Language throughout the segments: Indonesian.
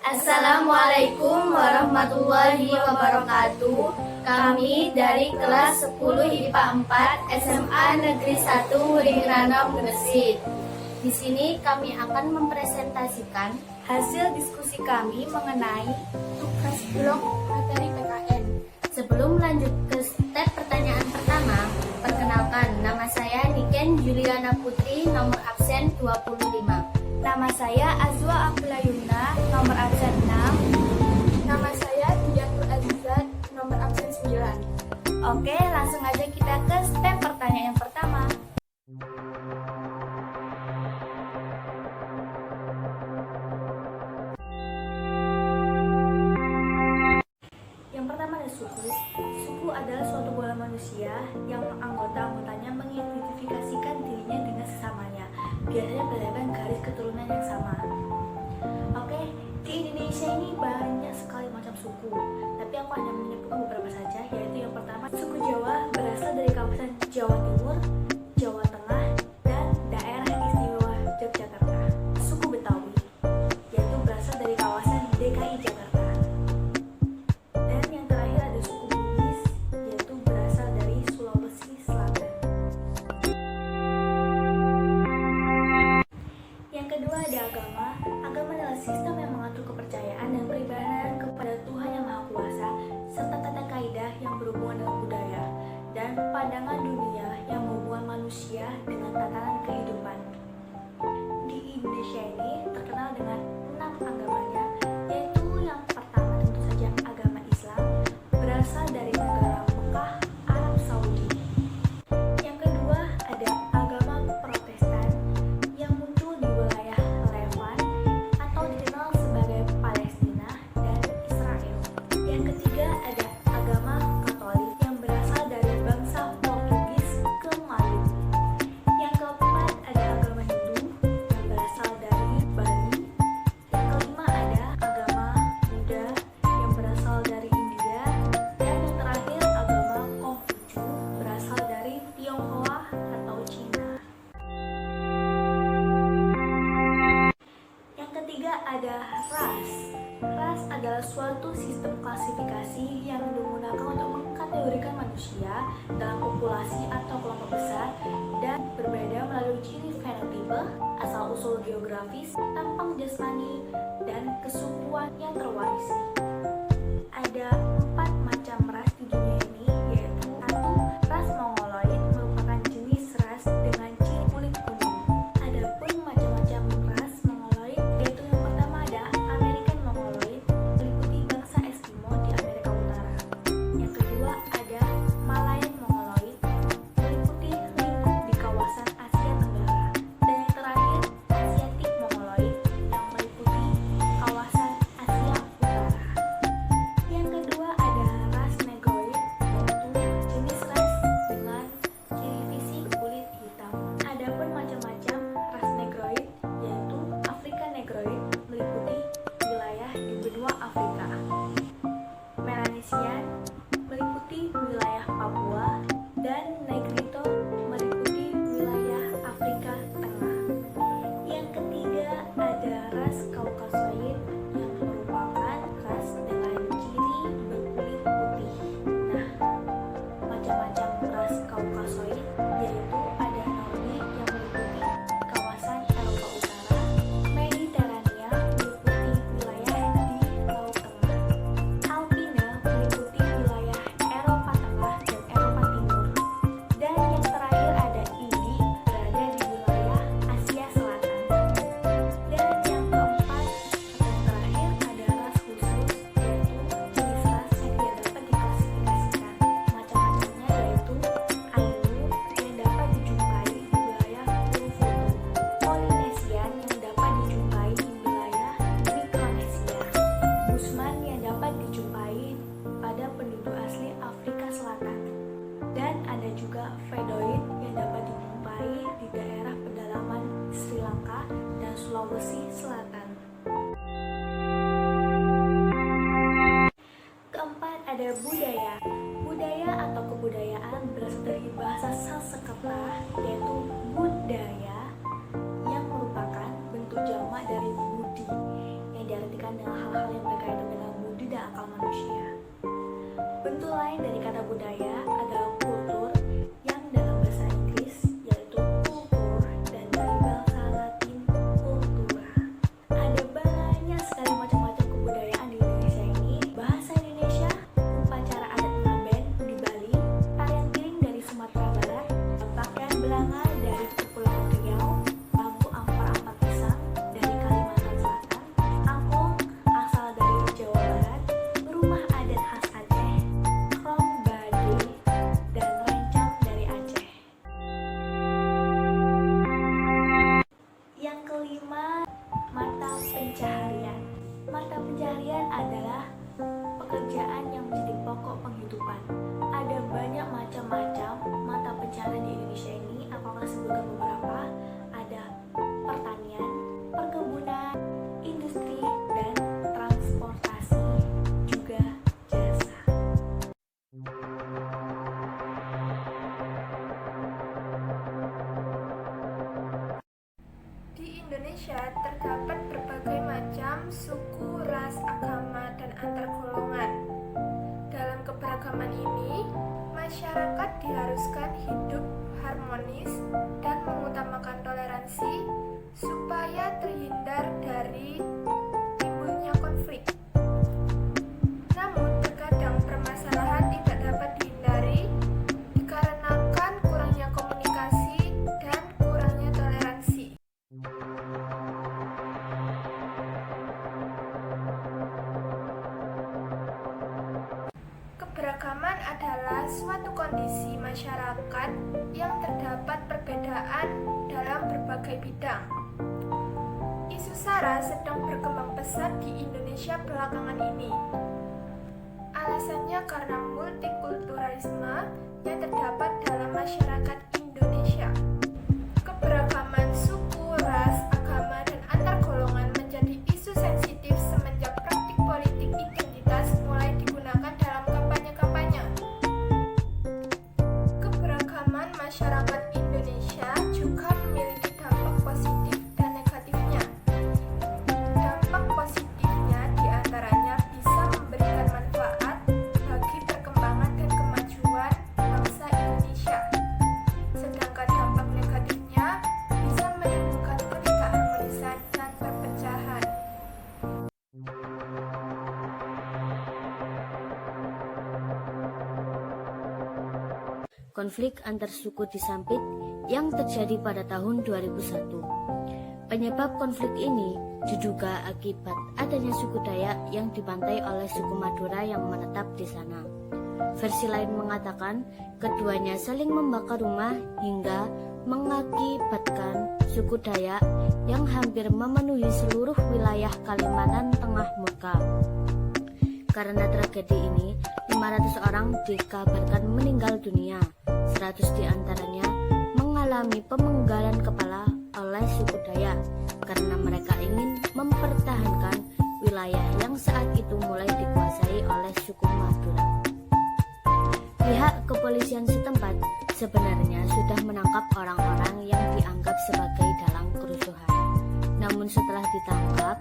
Assalamualaikum warahmatullahi wabarakatuh. Kami dari kelas 10 IPA 4 SMA Negeri 1 Wuringranam Gresik. Di sini kami akan mempresentasikan hasil diskusi kami mengenai tugas blok materi PKN. Sebelum lanjut ke step pertanyaan pertama, perkenalkan, nama saya Niken Juliana Putri, nomor absen 25. Nama saya Azwa Abdullah Yumna, nomor absen 6. Nama saya Diyatul Azizat, nomor absen 9. Oke, langsung aja kita ke step pertanyaan yang pertama. Yang pertama ada suku. Suku adalah suatu golongan manusia yang anggota-anggotanya mengidentifikasikan dirinya dengan sesamanya, biasanya berdasarkan garis keturunan yang sama. Oke, di Indonesia ini banyak sekali macam suku, tapi aku hanya menyebutkan beberapa saja, yaitu yang pertama, suku Jawa berasal dari kawasan Jawa Timur, Jawa Tengah, dan daerah istimewa Yogyakarta. Suku Betawi, yaitu berasal dari kawasan DKI Jakarta. Dan yang terakhir ada suku Bugis, yaitu berasal dari Sulawesi Selatan. Yang kedua ada agama. Agama adalah sistem yang mengatur kepercayaan dan peribadahan kepada Tuhan Yang Maha Kuasa, serta tata kaidah yang berhubungan dengan budaya dan pandangan dunia yang menghubungkan manusia dengan tatanan kehidupan. Di Indonesia ini terkenal dengan 6 agamanya, yaitu yang pertama tentu saja agama Islam, berasal dari negara Mekah, Arab Saudi. Yang kedua ada agama Protestan yang muncul di wilayah Levant atau dikenal sebagai Palestina dan Israel. Yang ketiga ada agama Katolik yang berasal dari bangsa Portugis ke Maluku. Yang keempat ada agama Hindu yang berasal dari Bali. Yang kelima ada agama Buddha yang berasal dari India. Dan yang terakhir agama Konghucu berasal dari Tionghoa atau Cina. Yang ketiga ada ras. Ras adalah suatu sistem klasifikasi yang digunakan untuk mengkategorikan manusia dalam populasi atau kelompok besar dan berbeda melalui ciri fenotipe, asal-usul geografis, tampang jasmani, dan kesukuan yang terwarisi. Ada 4 macam ras di dunia ini, yaitu 1. Ras Mongoloid merupakan jenis ras dengan ciri kulit kuning. Adapun macam-macam ras Mongoloid, yaitu yang pertama ada American Mongoloid, meliputi bangsa Eskimo di Amerika Utara. Yang kedua ada Malayan Mongoloid, meliputi lingkup di kawasan Asia Tenggara. Dan yang terakhir Asiatic Mongoloid, yang meliputi kawasan Asia Utara. Yang kedua ada ras Negroid, yaitu jenis ras dengan ciri fisik kulit hitam. Adapun macam-macam ras Negroid, yaitu Afrika Negroid, meliputi wilayah di benua Afrika. Melanesian meliputi wilayah Papua, dan Negrito meliputi wilayah Afrika Tengah. Yang ketiga ada ras Kaukasoid yang merupakan ras dengan ciri berkulit putih. Nah, macam-macam ras Kaukasoid yaitu ada Nordik yang meliputi kawasan Eropa Utara, Mediterania meliputi wilayah di Laut Tengah, Alpina meliputi wilayah Eropa Tengah dan Eropa Timur, dan yang terakhir ada Indi berada di wilayah Asia Selatan. Dan yang keempat atau terakhir ada ras khusus, yaitu jenis ras yang tidak dapat diklasifikasikan. Macam-macamnya yaitu Ainu yang dapat dijumpai di wilayah Uluwatu, Polynesian yang dapat dijumpai di wilayah Mikronesia, Busman yang dapat dijumpai pada penduduk asli Afrika Selatan, dan ada juga Fedoid yang dapat dijumpai di daerah pedalaman Sri Lanka dan Sulawesi Selatan. Keempat ada budaya. Budaya atau kebudayaan berasal dari bahasa Sanskerta, yaitu budaya, yang merupakan bentuk jamak dari budi yang diartikan dikaitkan dengan hal-hal yang berkaitan dengan budi dan akal manusia. Bentuk lain dari kata budaya adalah kultur, yang dalam bahasa Inggris yaitu kultur, dan dari bahasa Latin cultura. Ada banyak sekali macam-macam kebudayaan di Indonesia ini. Bahasa Indonesia, upacara adat ngaben di Bali, tarian piring dari Sumatera Barat, pakaian Belanga dari Kepulauan Riau, lampu ampar-ampar pisang dari Kalimantan Selatan, angklung asal dari Jawa Barat, rumah adat khas Aceh, krong bade, dan rencang dari Aceh. Yang kelima, mata pencaharian. Mata pencaharian adalah pekerjaan yang menjadi pokok penghidupan. Ada banyak macam-macam mata pencaharian di Indonesia ini. Aku akan sebutkan beberapa. Ada pertanian, perkebunan, industri, dan transportasi, juga jasa. Di Indonesia terdapat berbagai macam suku, ras, agama, dan antar golongan. Dalam keberagaman ini, masyarakat diharuskan hidup harmonis dan mengutamakan toleransi supaya terhindar dari timbulnya konflik. Namun, terkadang permasalahan tidak dapat dihindari dikarenakan kurangnya komunikasi dan kurangnya toleransi. Keberagaman adalah suatu kondisi masyarakat yang terdapat perbedaan dalam berbagai bidang. Isu SARA sedang berkembang pesat di Indonesia belakangan ini. Alasannya karena multikulturalisme yang terdapat dalam masyarakat Indonesia. Keberagaman suku, ras, agama, dan antar golongan menjadi isu sensitif semenjak praktik politik identitas mulai digunakan dalam kampanye-kampanye. Keberagaman masyarakat Indonesia juga memiliki dampak positif dan negatifnya. Dampak positifnya diantaranya bisa memberikan manfaat bagi perkembangan dan kemajuan bangsa Indonesia. Sedangkan dampak negatifnya bisa menimbulkan ketidakharmonisan dan perpecahan. Konflik antar suku di Sampit yang terjadi pada tahun 2001. Penyebab konflik ini diduga akibat adanya suku Dayak yang dibantai oleh suku Madura yang menetap di sana. Versi lain mengatakan keduanya saling membakar rumah hingga mengakibatkan suku Dayak yang hampir memenuhi seluruh wilayah Kalimantan Tengah murka. Karena tragedi ini, 500 orang dikabarkan meninggal dunia, 100 diantaranya mengalami pemenggalan kepala oleh suku Dayak karena mereka ingin mempertahankan wilayah yang saat itu mulai dikuasai oleh suku Madura. Pihak kepolisian setempat sebenarnya sudah menangkap orang-orang yang dianggap sebagai dalang kerusuhan. Namun setelah ditangkap,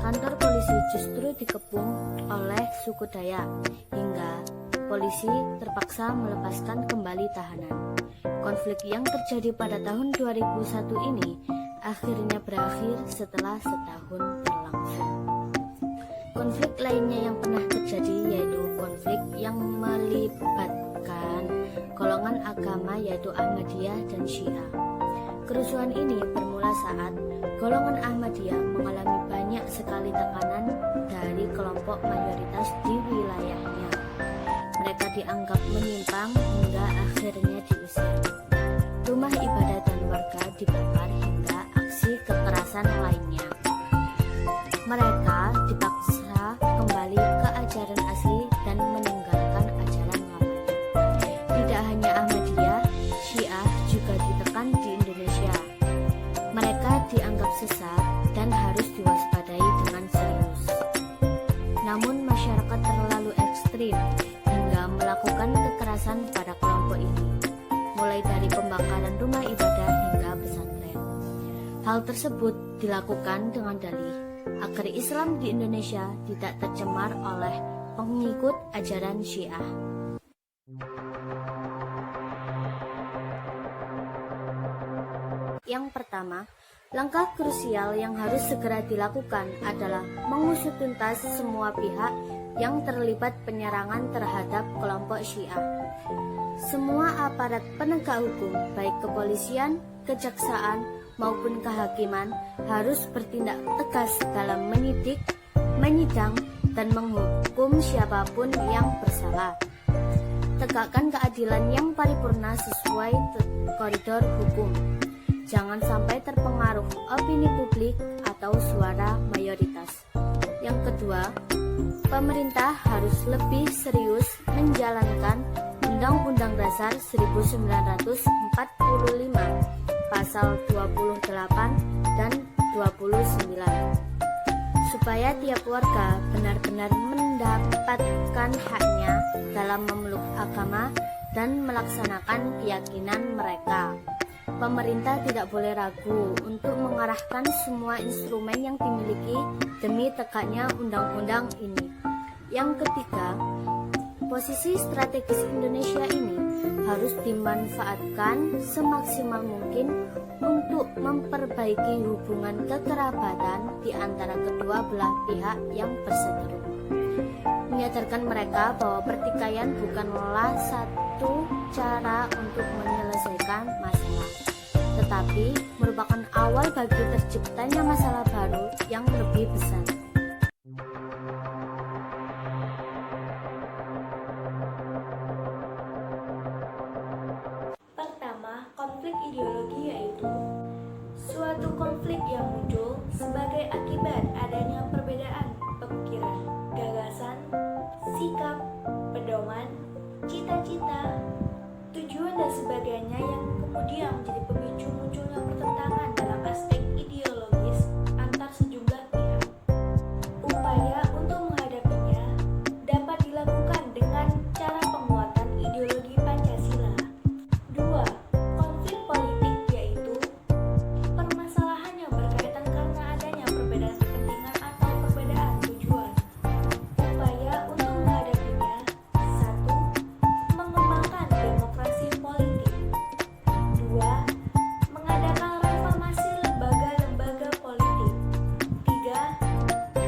kantor polisi justru dikepung oleh suku Dayak hingga polisi terpaksa melepaskan kembali tahanan. Konflik yang terjadi pada tahun 2001 ini akhirnya berakhir setelah setahun berlangsung. Konflik lainnya yang pernah terjadi yaitu konflik yang melibatkan golongan agama yaitu Ahmadiyah dan Syiah. Kerusuhan ini bermula saat golongan Ahmadiyah mengalami banyak sekali tekanan dari kelompok mayoritas di wilayahnya. Mereka dianggap menyimpang hingga akhirnya diusir. Rumah ibadah dan warga dibakar hingga aksi kekerasan lainnya. Mereka dipaksa kembali ke ajaran asli dan meninggalkan ajaran lama. Tidak hanya Ahmadiyah, Syiah juga ditekan di Indonesia. Mereka dianggap sesat dan harus diwaspadai dengan serius. Namun masyarakat terlalu ekstrim hingga melakukan kekerasan pada kelompok ini, mulai dari pembakaran rumah ibadah hingga pesantren. Hal tersebut dilakukan dengan dalih agar agar Islam di Indonesia tidak tercemar oleh pengikut ajaran Syiah. Yang pertama, langkah krusial yang harus segera dilakukan adalah mengusut tuntas semua pihak yang terlibat penyerangan terhadap kelompok Syiah. Semua aparat penegak hukum, baik kepolisian, kejaksaan, maupun kehakiman, harus bertindak tegas dalam menyidik, menyidang, dan menghukum siapapun yang bersalah. Tegakkan keadilan yang paripurna sesuai koridor hukum. Jangan sampai terpengaruh opini publik atau suara mayoritas. Yang kedua, pemerintah harus lebih serius menjalankan Undang-Undang Dasar 1945, Pasal 28 dan 29, supaya tiap warga benar-benar mendapatkan haknya dalam memeluk agama dan melaksanakan keyakinan mereka. Pemerintah tidak boleh ragu untuk mengarahkan semua instrumen yang dimiliki demi tegaknya undang-undang ini. Yang ketiga, posisi strategis Indonesia ini harus dimanfaatkan semaksimal mungkin untuk memperbaiki hubungan kekerabatan di antara kedua belah pihak yang berseteru. Menyadarkan mereka bahwa pertikaian bukanlah satu cara untuk menyelesaikan masalah, tetapi merupakan awal bagi terciptanya masalah baru yang lebih besar. Pertama, konflik ideologi yaitu suatu konflik yang muncul sebagai akibat adanya perbedaan pemikiran, gagasan, sikap, pedoman, cita-cita, tujuan dan sebagainya yang kemudian menjadi pemicu munculnya pertentangan dalam aspek ideologis antar sejumlah pihak. Upaya untuk menghadapinya dapat dilakukan dengan cara penguatan ideologi Pancasila. 2. Konflik politik yaitu permasalahan yang berkaitan karena adanya perbedaan kepentingan atau perbedaan tujuan. Upaya untuk menghadapinya: 1. Mengembangkan demokrasi politik. 2. Mengadakan reformasi lembaga-lembaga politik. 3.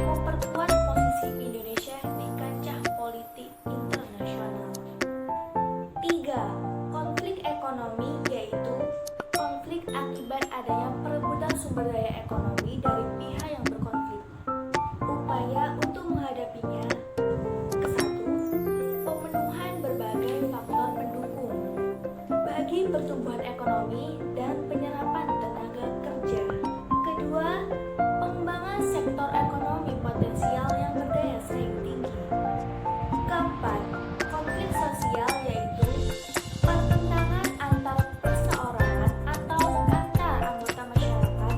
Memperkuat posisi Indonesia di kancah politik internasional. 3. Konflik ekonomi yaitu konflik akibat adanya perebutan sumber daya ekonomi dari pihak yang berkonflik. Upaya untuk menghadapinya: 1. Pemenuhan berbagai faktor pendukung bagi pertumbuhan ekonomi dan penyerapan tenaga kerja. Kedua, pengembangan sektor ekonomi potensial yang berdaya saing tinggi. Keempat, konflik sosial yaitu pertentangan antar perseorangan atau antar anggota masyarakat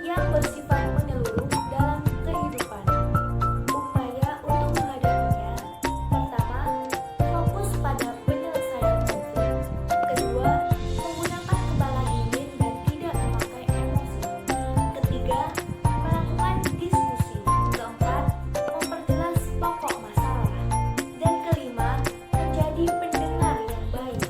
yang bersifat menyeluruh dalam kehidupan. Upaya untuk menghadapinya: pertama, fokus pada penyelesaian konflik. Kedua, menggunakan kepala dingin dan tidak memakai emosi. Ketiga, melakukan diskusi. Keempat, memperjelas pokok masalah. Dan kelima, menjadi pendengar yang baik.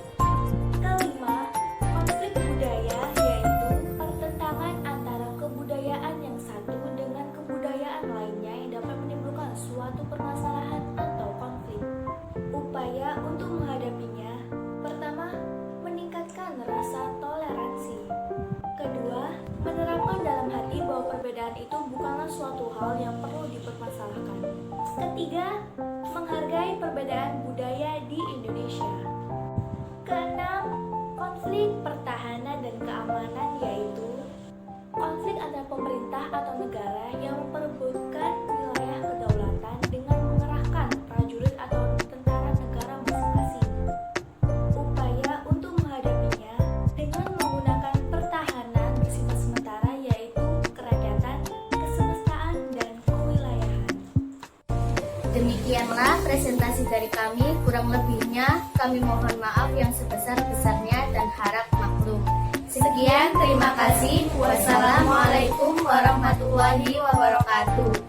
Kelima, konflik budaya yaitu pertentangan antara kebudayaan yang satu dengan kebudayaan lainnya yang dapat menimbulkan suatu permasalahan atau konflik. Upaya untuk menghadapinya: pertama, meningkatkan rasa toleransi. Kedua, menerapkan dalam hati bahwa perbedaan itu bukanlah suatu hal yang perlu dipermasalahkan. Ketiga, menghargai perbedaan budaya di Indonesia. Keenam, konflik pertahanan dan keamanan yaitu konflik antara pemerintah atau negara yang memperebutkan wilayah kedaulatan dengan mengerahkan prajurit atau tentara negara masing-masing. Upaya untuk menghadapinya dengan menggunakan pertahanan bersifat sementara yaitu kerakyatan, kesemestaan, dan kewilayahan. Demikianlah presentasi dari kami. Kurang lebihnya kami mohon maaf yang sebesar-besarnya dan harap maklum. Sekian, terima kasih. Wassalamualaikum warahmatullahi wabarakatuh.